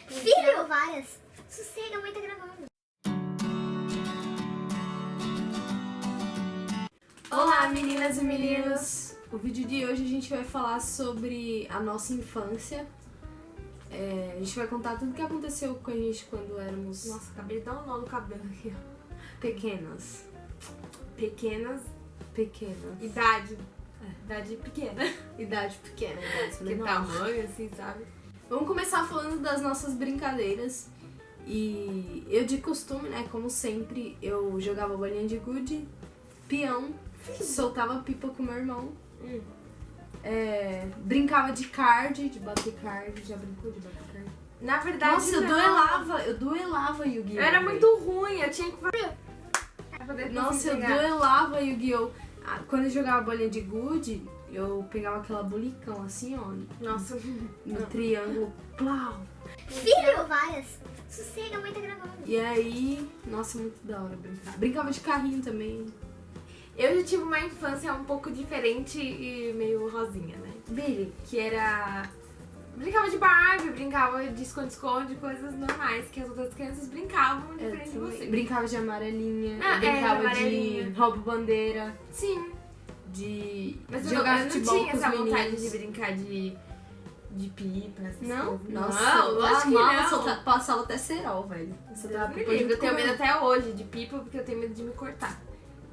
Filho! Várias. Sossega, a mãe tá gravando. Olá, meninas e meninos! O vídeo de hoje a gente vai falar sobre a nossa infância. A gente vai contar tudo o que aconteceu com a gente quando éramos... Nossa, acabei de dar um nó no cabelo aqui, ó. Pequenas. Pequenas. Idade. Idade pequena. Idade pequena, idade Que menor. tamanho, assim, sabe? Vamos começar falando das nossas brincadeiras. E eu, de costume, né, como sempre, eu jogava bolinha de gude, peão, soltava pipa com meu irmão. Brincava de card, de bater card. Já brincou de bater card? Na verdade, Nossa, eu duelava Yu-Gi-Oh! Eu era muito ruim, eu tinha que fazer. Nossa, eu duelava Yu-Gi-Oh! Quando eu jogava bolinha de gude, eu pegava aquela bulicão assim, ó. Nossa, no triângulo, plau. Filho! Várias. Sossega, a mãe tá gravando. E aí, nossa, muito da hora brincar. Brincava de carrinho também. eu já tive uma infância um pouco diferente e meio rosinha, né? Billy. Que era... Brincava de Barbie, brincava de esconde-esconde, coisas normais que as outras crianças brincavam diferente de você. Brincava de amarelinha, Ah, brincava amarelinha. de roubo-bandeira, Sim, de mas jogar eu não futebol tinha com os essa vontade meninos. de brincar de pipa, essas Não? coisas. Nossa, não, eu lógico que amava não. passava até cerol, velho. Você tava Me pipa livre, junto eu tenho com medo eu. até hoje de pipa porque eu tenho medo de me cortar.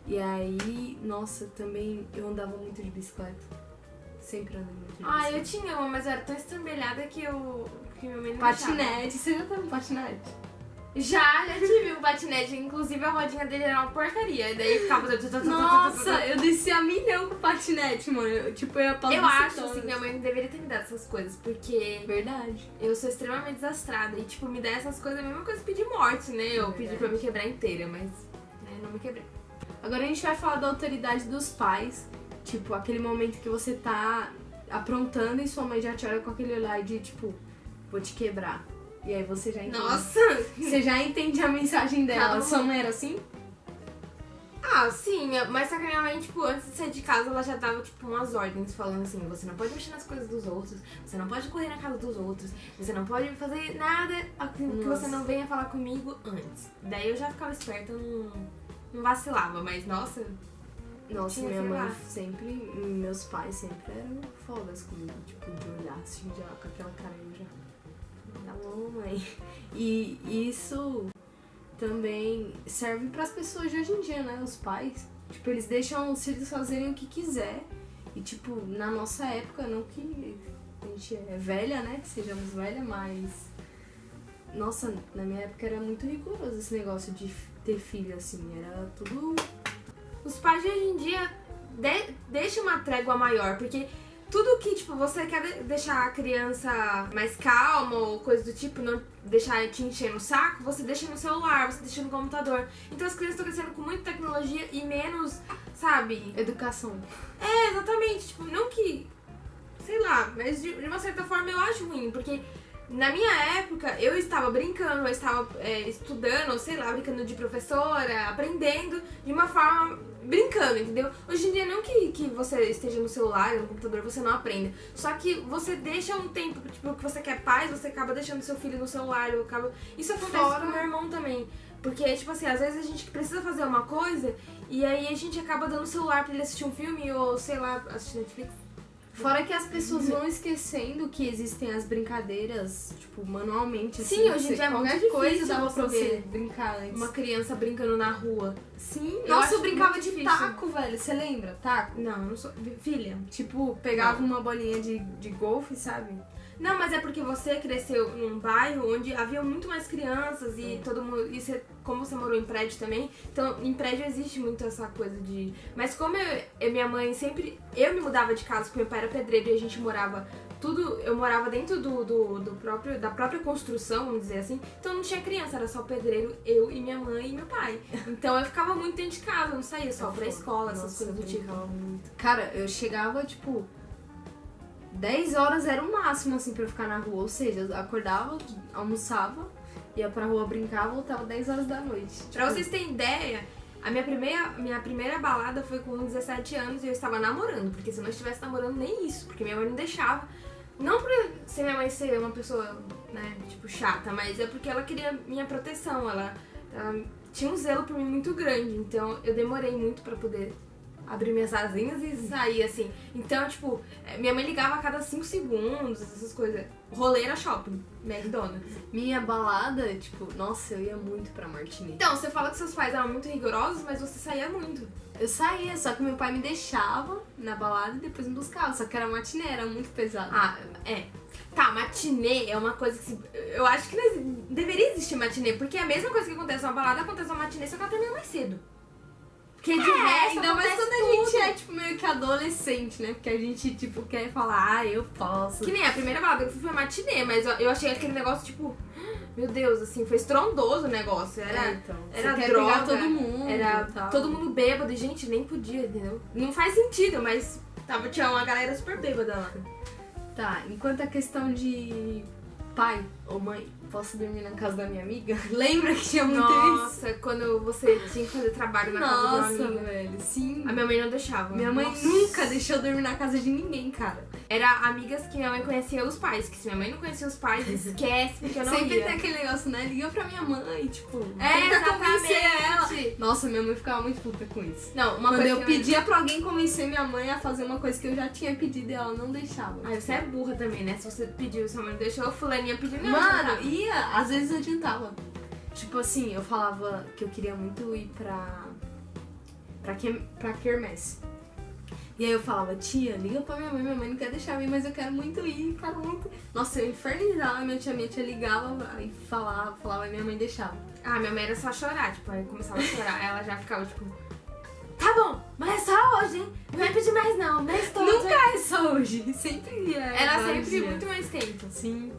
E aí, nossa, também eu andava muito de bicicleta. Sempre andei muito de Ah, eu bicicleta. tinha uma, mas eu era tão estrambelhada que meu medo não Patinete, você já teve patinete? Já tive um patinete, inclusive a rodinha dele era uma porcaria, e daí ficava... Nossa, eu descia a milhão com patinete, mano. Eu ia pra Eu acho, assim, que minha mãe não deveria ter me dado essas coisas, porque Verdade. eu sou extremamente desastrada, e tipo, me dar essas coisas é a mesma coisa que pedir morte, né? Eu Verdade. pedi pra me quebrar inteira, mas não me quebrei. Agora a gente vai falar da autoridade dos pais. Tipo, aquele momento que você tá aprontando e sua mãe já te olha com aquele olhar de tipo, vou te quebrar. E aí você já entende. Nossa! Você já entende a mensagem dela. Cada um- Sua mãe era assim? Ah, sim, mas só que a minha mãe, tipo, antes de sair de casa, ela já dava, tipo, umas ordens falando assim, você não pode mexer nas coisas dos outros, você não pode correr na casa dos outros, você não pode fazer nada que você não venha falar comigo antes. Daí eu já ficava esperta, não vacilava, mas nossa, Nossa, Tinha, minha sei mãe lá. sempre, meus pais sempre eram fodas comigo, tipo, de olhar assim, já com aquela cara eu já. Tá bom, mãe. E isso também serve pras pessoas de hoje em dia, né? Os pais. Tipo, eles deixam os filhos fazerem o que quiser. E tipo, na nossa época, não que a gente é velha, né? Sejamos velha, mas. Nossa, na minha época era muito rigoroso esse negócio de ter filho, assim. Era tudo. os pais de hoje em dia deixam uma trégua maior, porque tudo que, tipo, você quer deixar a criança mais calma ou coisa do tipo, não deixar te encher no saco, você deixa no celular, você deixa no computador. Então as crianças estão crescendo com muita tecnologia e menos, sabe? Educação. Exatamente, tipo, não que, sei lá, mas de uma certa forma eu acho ruim, porque na minha época eu estava brincando, eu estava estudando, sei lá, brincando de professora, aprendendo de uma forma brincando, entendeu? Hoje em dia não que você esteja no celular, no computador, você não aprenda, só que você deixa um tempo, tipo, que você quer paz, você acaba deixando seu filho no celular, isso acontece com meu irmão também. Porque, tipo assim, às vezes a gente precisa fazer uma coisa e aí a gente acaba dando o celular pra ele assistir um filme ou, sei lá, assistir Netflix. Fora que as pessoas vão esquecendo que existem as brincadeiras, tipo, manualmente. Assim, Sim, hoje em dia é qualquer muito coisa difícil dava pra você você ver brincar antes. Uma criança brincando na rua. Sim, Eu nossa, acho eu brincava muito de difícil. taco, velho. Você lembra? Taco? Não, não sou. Filha. Tipo, pegava uma bolinha de golfe, sabe? Não, mas é porque você cresceu num bairro onde havia muito mais crianças e todo mundo. Como você morou em prédio também, então em prédio existe muito essa coisa de. Mas como minha mãe sempre. Eu me mudava de casa porque meu pai era pedreiro e a gente morava. Eu morava dentro da própria construção, vamos dizer assim. Então não tinha criança, era só pedreiro, eu e minha mãe e meu pai. Então eu ficava muito dentro de casa, não saía só pra escola, essas coisas do tipo. Muito. Cara, eu chegava, tipo, 10 horas era o máximo, assim, pra eu ficar na rua. Ou seja, eu acordava, almoçava, ia pra rua brincar, voltava 10 horas da noite. Pra vocês terem ideia, a minha primeira balada foi com 17 anos e eu estava namorando, porque se eu não estivesse namorando, nem isso, porque minha mãe não deixava. Não por ser minha mãe ser uma pessoa, né, tipo, chata, mas é porque ela queria minha proteção. Ela tinha um zelo por mim muito grande, então eu demorei muito pra poder abrir minhas asinhas e sair, assim. Então, tipo, minha mãe ligava a cada 5 segundos, essas coisas. Rolê era shopping, McDonald's. Minha balada, tipo, nossa, eu ia muito pra Martinet. Então, você fala que seus pais eram muito rigorosos, mas você saía muito. Eu saía, só que meu pai me deixava na balada e depois me buscava. Só que era matinê, era muito pesado. Ah, é. Tá, matinê é uma coisa que eu acho que não deveria existir matinê, porque é a mesma coisa que acontece na balada, acontece na matinê, só que ela termina mais cedo. Porque de resto ainda mais acontece quando a gente tudo. é, tipo, meio que adolescente, né? Porque a gente, tipo, quer falar, ah, eu posso. Que nem a primeira balada que eu fui foi matinê, mas eu achei aquele negócio, tipo, meu Deus, assim, foi estrondoso o negócio. Era, então. era Você quer droga, pegar todo mundo. era e tal. todo mundo bêbado e, gente, nem podia, entendeu? Não faz sentido, mas tinha uma galera super bêbada lá. Tá, enquanto a questão de pai ou mãe, posso dormir na casa da minha amiga? Lembra que tinha muito isso? Nossa, quando você tinha que fazer trabalho na casa de Nossa, uma amiga. velho, sim. A minha mãe não deixava. Minha mãe Nossa. nunca deixou eu dormir na casa de ninguém, cara. Era amigas que minha mãe conhecia os pais, que se minha mãe não conhecia os pais, esquece, porque eu não Sempre ia. tem aquele negócio, né? Liga pra minha mãe, tipo, É, tenta convencer ela. exatamente. Nossa, minha mãe ficava muito puta com isso. Não, uma Quando coisa eu que pedia pra alguém convencer minha mãe a fazer uma coisa que eu já tinha pedido e ela não deixava. Ah, você é burra também, né? Se você pediu, sua mãe não deixou, fulaninha pediu, não. Mano, ia, às vezes adiantava. Tipo assim, eu falava que eu queria muito ir pra Quermesse. E aí eu falava, tia, liga pra minha mãe não quer deixar eu ir, mas eu quero muito ir, quero muito. Nossa, eu infernizava, minha tia ligava e falava e minha mãe deixava. Ah, minha mãe era só chorar, tipo, aí começava a chorar, ela já ficava, tipo, tá bom, mas é só hoje, hein? Não vai pedir mais não, mês todo. Nunca é só hoje, sempre é. Era vários sempre dias. muito mais tempo. Sim.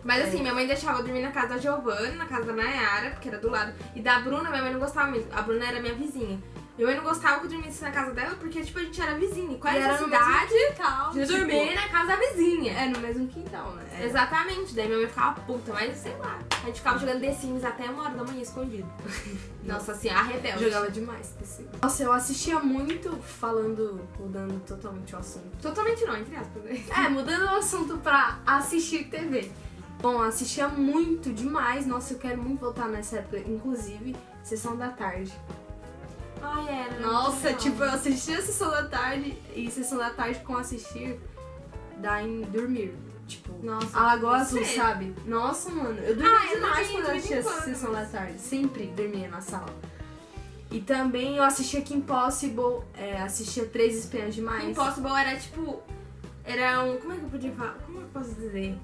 Mas assim, minha mãe deixava eu dormir na casa da Giovana, na casa da Nayara, porque era do lado. E da Bruna, minha mãe não gostava muito. A Bruna era minha vizinha. Minha mãe não gostava que eu dormisse na casa dela, porque, tipo, a gente era vizinha. E qual E era era a no mesmo cidade quintal, de tipo, dormir na casa da vizinha? É, no mesmo quintal, né? Exatamente. Daí minha mãe ficava puta, mas sei lá. A gente ficava jogando The Sims até 1h da manhã escondido. Nossa, assim, a rebelde. Jogava demais, assim. Nossa, eu assistia muito, mudando totalmente o assunto. Totalmente não, entre aspas. Mudando o assunto pra assistir TV. Bom, eu assistia muito, demais. Nossa, eu quero muito voltar nessa época. Inclusive, Sessão da Tarde. Ai, era. Nossa, não. tipo, eu assistia Sessão da Tarde e Sessão da Tarde com assistir dá em dormir. Tipo, Nossa, a Lagoa você. Azul, sabe? Nossa, mano, eu dormia eu demais dormia quando eu de assistia vez em quando, Sessão da mas- Tarde. Sempre dormia na sala. E também eu assistia Kim Possible, assistia Três Espiãs Demais. Impossible era tipo. Era um. Como é que eu podia falar? Como eu posso dizer?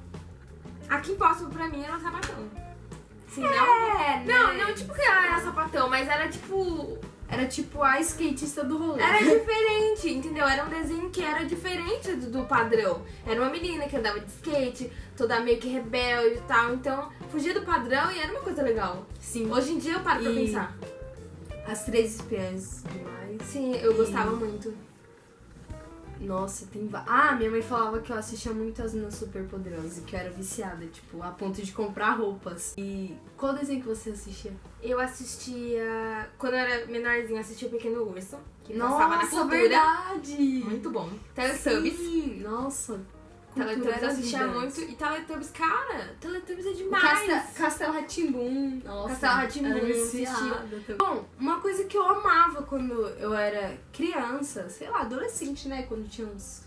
A Kim Possible pra mim era um sapatão. Sim, não? Não, tipo que ela era sapatão, mas era tipo. Era tipo a skatista do rolê. Era diferente, entendeu? Era um desenho que era diferente do padrão. Era uma menina que andava de skate, toda meio que rebelde e tal. Então, fugia do padrão e era uma coisa legal. Sim. Hoje em dia eu paro pra E- pensar. As Três Espiãs Demais. Sim, eu E- gostava muito. Nossa, minha mãe falava que eu assistia muito As Meninas Superpoderosas e que eu era viciada, tipo, a ponto de comprar roupas. E qual desenho que você assistia? Eu assistia. Quando eu era menorzinha, eu assistia o Pequeno Urso, que passava na Nossa, cultura. verdade! Muito bom. Teletubbies. Sim, nossa. Teletubbies Cultura eu assistia era muito. vida. E Teletubbies, cara, Teletubbies é demais. Castelo Rá-Tim-Bum. Nossa, Castelo Rá-Tim-Bum, era assistia. viciada também. Bom, uma coisa que eu amava quando eu era criança, sei lá, adolescente, né? Quando tinha uns,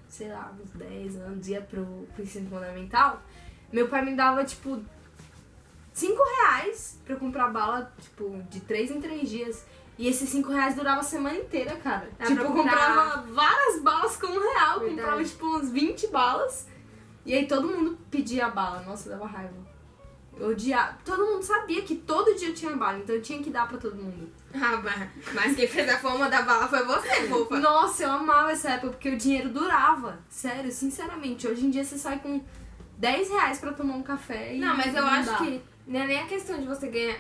sei lá, uns 10 anos, ia pro ensino fundamental, meu pai me dava, tipo, R$5 pra eu comprar bala, tipo, de 3 em 3 dias. E esses R$5 durava a semana inteira, cara. Dá tipo, pra eu comprar- comprava várias balas com R$1. Verdade. Comprava, tipo, uns 20 balas. E aí todo mundo pedia bala. Nossa, dava raiva. Eu odiava. Todo mundo sabia que todo dia tinha bala, então eu tinha que dar pra todo mundo. Ah, mas quem fez a fama da bala foi você, fofa. Nossa, eu amava essa época porque o dinheiro durava. Sério, sinceramente. Hoje em dia você sai com R$10 pra tomar um café e. Não, mas eu não acho dá. que não é nem a questão de você ganhar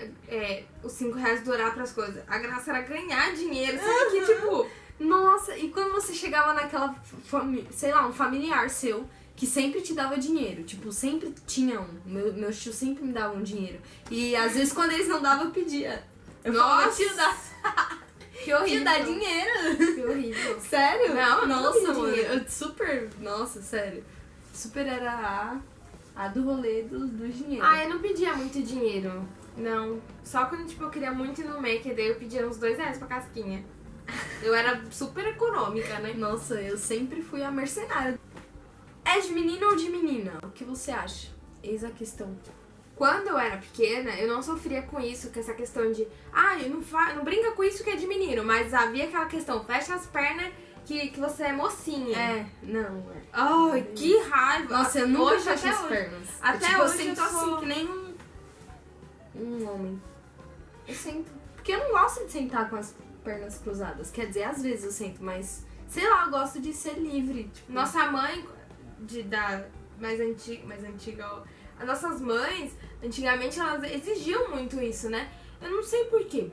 os R$5 durar pras coisas. A graça era ganhar dinheiro. Sabe que, tipo. Nossa, e quando você chegava naquela, sei lá, um familiar seu que sempre te dava dinheiro, tipo, sempre tinha um. Meu tio sempre me dava um dinheiro. E às vezes quando eles não davam, eu pedia. Eu falava, Nossa! tio, dá, Que tio, horrível. dá dinheiro. Que horrível. Sério? Não, eu não nossa, pedi mano, dinheiro. eu super, nossa, sério. super era a do rolê do dinheiro. Ah, eu não pedia muito dinheiro. Não. Só quando, tipo, eu queria muito ir no Mac, daí eu pedia uns R$2 pra casquinha. Eu era super econômica, né? Nossa, eu sempre fui a mercenária. É de menino ou de menina? O que você acha? Eis a questão. Quando eu era pequena, eu não sofria com isso, com essa questão de não brinca com isso que é de menino, mas havia aquela questão, fecha as pernas que você é mocinha. É, não, é. Ai, que raiva. Nossa, eu nunca Hoje, fecho até as hoje. pernas. Até eu hoje sento eu assim, sou- que nem um homem. Eu sento. Porque eu não gosto de sentar com as pernas cruzadas. Quer dizer, às vezes eu sento, mas sei lá, eu gosto de ser livre. Tipo, Nossa mãe, mais antiga, ó, as nossas mães, antigamente, elas exigiam muito isso, né? Eu não sei porquê.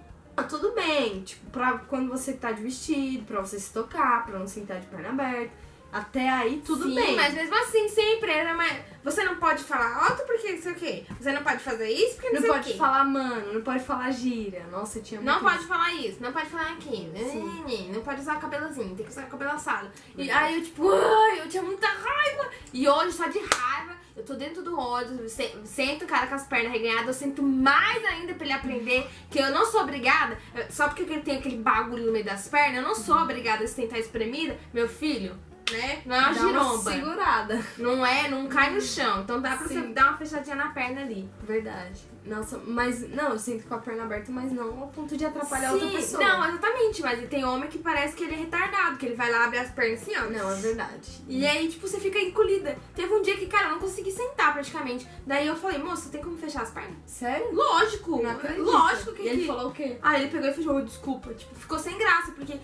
tudo bem, tipo, pra quando você tá de vestido, pra você se tocar, pra não sentar de perna aberta. Até aí, tudo Sim, bem. mas mesmo assim, sempre era mais... Você não pode falar alto porque não sei o quê. Você não pode fazer isso porque não, Não sei o pode quê. falar mano, não pode falar gíria. Nossa, eu tinha muito Não pode isso. falar isso, não pode falar aquilo. Sim. Não pode usar cabelozinho, tem que usar cabelo assado. E aí eu tipo, ai, eu tinha muita raiva. E hoje, só de raiva, eu tô dentro do ônibus, sento o cara com as pernas reganhadas, eu sinto mais ainda pra ele aprender que eu não sou obrigada, só porque ele tem aquele bagulho no meio das pernas, eu não sou obrigada a sentar espremida, meu filho. Né? Não é uma Dá uma giromba. segurada. Não cai no chão. Então dá pra você Sim. dar uma fechadinha na perna ali. Verdade. Nossa, mas não, eu sinto com a perna aberta, mas não ao ponto de atrapalhar outra pessoa. Não, exatamente. Mas tem homem que parece que ele é retardado, que ele vai lá abrir as pernas assim, ó. Não, é verdade. E aí, tipo, você fica encolhida. Teve um dia que, cara, eu não consegui sentar praticamente. Daí eu falei, moça, tem como fechar as pernas? Sério? Lógico! Não acredito. Lógico que E ele falou o quê? Ah, ele pegou e fechou, desculpa. Tipo, ficou sem graça, porque...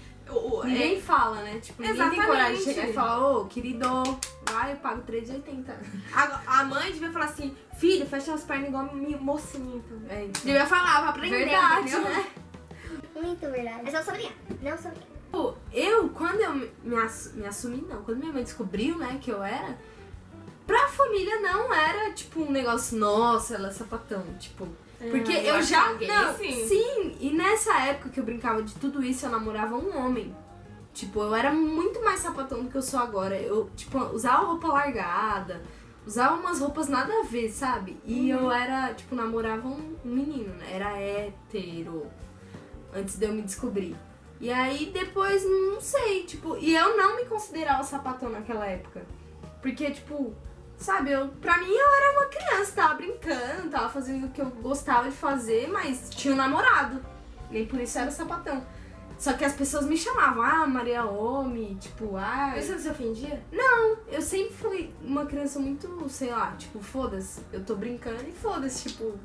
Ninguém fala, né? Tipo, ninguém tem Exatamente. coragem de chegar e falar, ô, querido, vai, eu pago R$3,80. A mãe devia falar assim, filho, fecha as pernas igual mocinha, então. É, então. Devia falar, pra aprender, Verdade, entendeu? né? Muito verdade. Mas eu sou obrigada. Não sou obrigada. Pô, quando eu me assumi, não, quando minha mãe descobriu, né, que eu era, pra família não era, tipo, um negócio, nossa, ela é sapatão, tipo... Porque eu já... caguei, Não, sim. sim, e nessa época que eu brincava de tudo isso, eu namorava um homem. Tipo, eu era muito mais sapatão do que eu sou agora. Eu, tipo, usava roupa largada, usava umas roupas nada a ver, sabe? E eu era, tipo, namorava um menino, né? Era hétero, antes de eu me descobrir. E aí, depois, não sei, tipo... E eu não me considerava sapatão naquela época. Porque, tipo... Sabe, pra mim eu era uma criança, tava brincando, tava fazendo o que eu gostava de fazer, mas tinha um namorado. Nem por isso era sapatão. Só que as pessoas me chamavam, Maria Homem, tipo, Você não se ofendia? eu sempre fui uma criança muito, sei lá, tipo, foda-se, eu tô brincando e foda-se, tipo,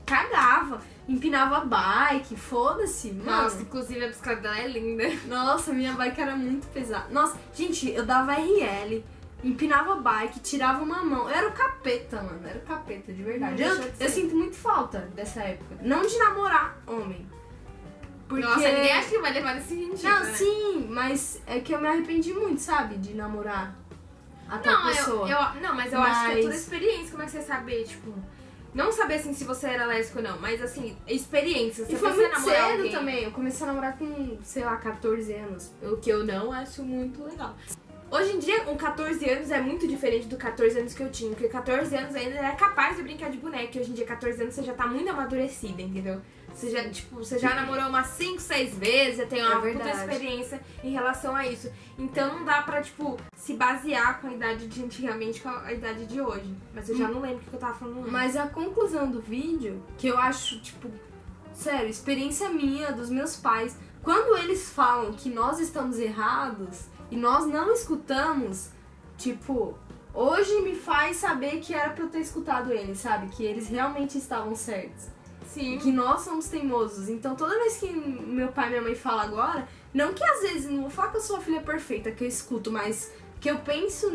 cagava, empinava bike, foda-se, mano. Nossa, inclusive a bicicleta dela é linda. Nossa, minha bike era muito pesada. Nossa, gente, eu dava RL, empinava bike, tirava uma mão. Eu era o capeta, mano. Era o capeta, de verdade. Não deixou de Eu ser. sinto muito falta dessa época. Não de namorar homem. Porque... Nossa, ninguém acha que vai levar nesse sentido, Não, né? sim, mas é que eu me arrependi muito, sabe? De namorar a tal Não, pessoa. mas eu acho que é Mas- toda experiência. Como é que você saber, tipo... Não saber, assim, se você era lésbico ou não, mas, assim, experiência. Se E foi você muito namorar cedo alguém, também. Eu comecei a namorar com, sei lá, 14 anos. o que eu não acho muito legal. Hoje em dia, com 14 anos é muito diferente do 14 anos que eu tinha. Porque 14 anos ainda era capaz de brincar de boneca. E hoje em dia, 14 anos, você já tá muito amadurecida, entendeu? Você já namorou umas 5, 6 vezes, já tem uma puta verdade. experiência em relação a isso. Então não dá pra, tipo, se basear com a idade de antigamente com a idade de hoje. Mas eu já não lembro o que eu tava falando antes. Mas a conclusão do vídeo, que eu acho, tipo, sério, experiência minha, dos meus pais, quando eles falam que nós estamos errados e nós não escutamos, tipo, hoje me faz saber que era pra eu ter escutado eles, sabe? Que eles realmente estavam certos. Sim. Que nós somos teimosos. Então toda vez que meu pai e minha mãe falam agora, não que às vezes, não vou falar que eu sou a filha perfeita, que eu escuto, mas que eu penso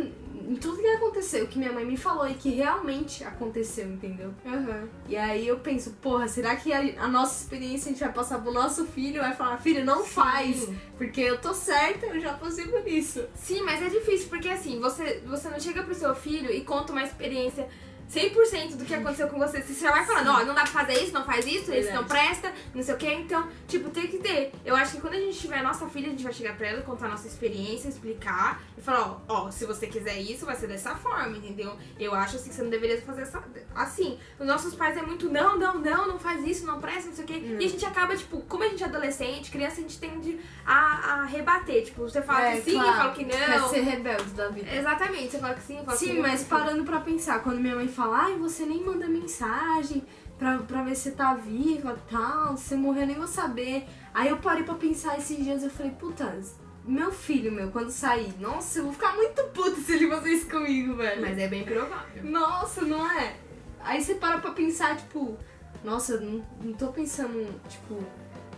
em tudo que aconteceu, que minha mãe me falou e que realmente aconteceu, entendeu? Uhum. E aí eu penso, porra, será que a nossa experiência a gente vai passar pro nosso filho e vai falar, filho, não faz, porque eu tô certa, eu já passei por isso. Sim, mas é difícil, porque assim, você não chega pro seu filho e conta uma experiência 100% do que aconteceu com você. Você já vai falando, ó, não dá pra fazer isso, não faz isso, isso não presta, não sei o que. Então, tipo, tem que ter. Eu acho que quando a gente tiver a nossa filha, a gente vai chegar pra ela, contar a nossa experiência, explicar e falar, ó, se você quiser isso, vai ser dessa forma, entendeu? Eu acho assim que você não deveria fazer assim. Os nossos pais é muito, não faz isso, não presta, não sei o que. E a gente acaba, tipo, como a gente é adolescente, criança, a gente tende a rebater. Tipo, você fala que sim, eu falo que não. Quer ser rebelde da vida. Exatamente, você fala que sim, eu falo que não. Sim, mas parando pra pensar, quando minha mãe fala, ai, você nem manda mensagem pra ver se você tá viva e tal, se você morreu nem vou saber. Aí eu parei pra pensar esses dias, eu falei, puta, meu filho, quando sair, nossa, eu vou ficar muito puta se ele fazer isso comigo, velho. Mas é bem provável. Nossa, não é? Aí você para pra pensar, tipo, nossa, eu não tô pensando, tipo,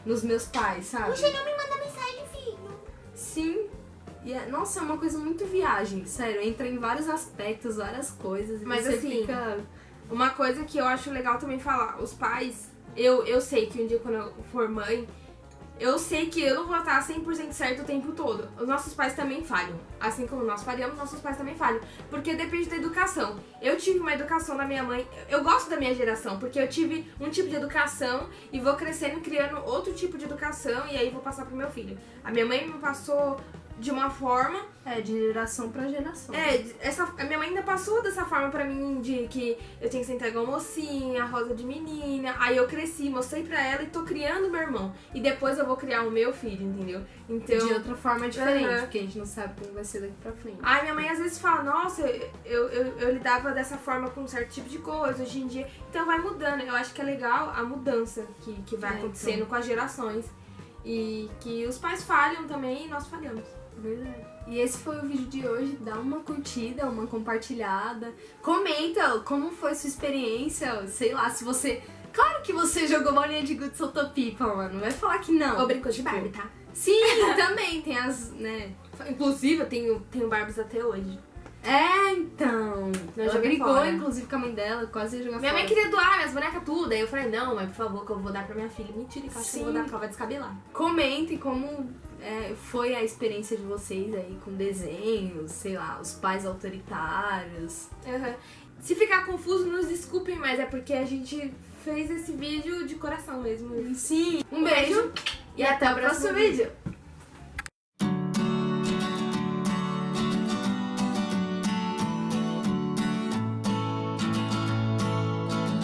nos meus pais, sabe? Você não me manda mensagem, filho. Sim. E nossa, é uma coisa muito viagem, sério, entra em vários aspectos, várias coisas. E mas você assim, fica... uma coisa que eu acho legal também falar, os pais, eu sei que um dia quando eu for mãe, eu sei que eu não vou estar 100% certo o tempo todo. Os nossos pais também falham. Assim como nós falhamos, nossos pais também falham. Porque depende da educação. Eu tive uma educação da minha mãe. Eu gosto da minha geração, porque eu tive um tipo de educação e vou crescendo criando outro tipo de educação e aí vou passar pro meu filho. A minha mãe me passou de uma forma... de geração pra geração. A minha mãe ainda passou dessa forma pra mim, de que eu tenho que ser entregar uma mocinha, rosa de menina. Aí eu cresci, mostrei pra ela e tô criando meu irmão. E depois eu vou criar o meu filho, entendeu? Então... de outra forma diferente, porque a gente não sabe como vai ser daqui pra frente. Aí minha mãe às vezes fala, nossa, eu lidava dessa forma com um certo tipo de coisa, hoje em dia... Então vai mudando. Eu acho que é legal a mudança que vai acontecendo com as gerações. E que os pais falham também e nós falhamos. Verdade. E esse foi o vídeo de hoje. Dá uma curtida, uma compartilhada. Comenta como foi sua experiência. Sei lá, se você... Claro que você jogou bolinha de gude e soltou pipa, mano. Não vai falar que não. Ou brincou de Barbie, tá? Sim, também tem as, né? Inclusive, eu tenho Barbies até hoje. Então. Eu Ela joguei brigou, fora. inclusive, com a mãe dela. Quase ia jogar Minha fora. mãe queria doar minhas bonecas tudo. Aí eu falei, não, mãe, por favor, que eu vou dar pra minha filha. Mentira, que eu acho que eu vou dar pra ela descabelar. Comentem como foi a experiência de vocês aí com desenhos, sei lá, os pais autoritários. Uhum. Se ficar confuso, nos desculpem, mas é porque a gente fez esse vídeo de coração mesmo. Sim, um beijo e até o próximo vídeo.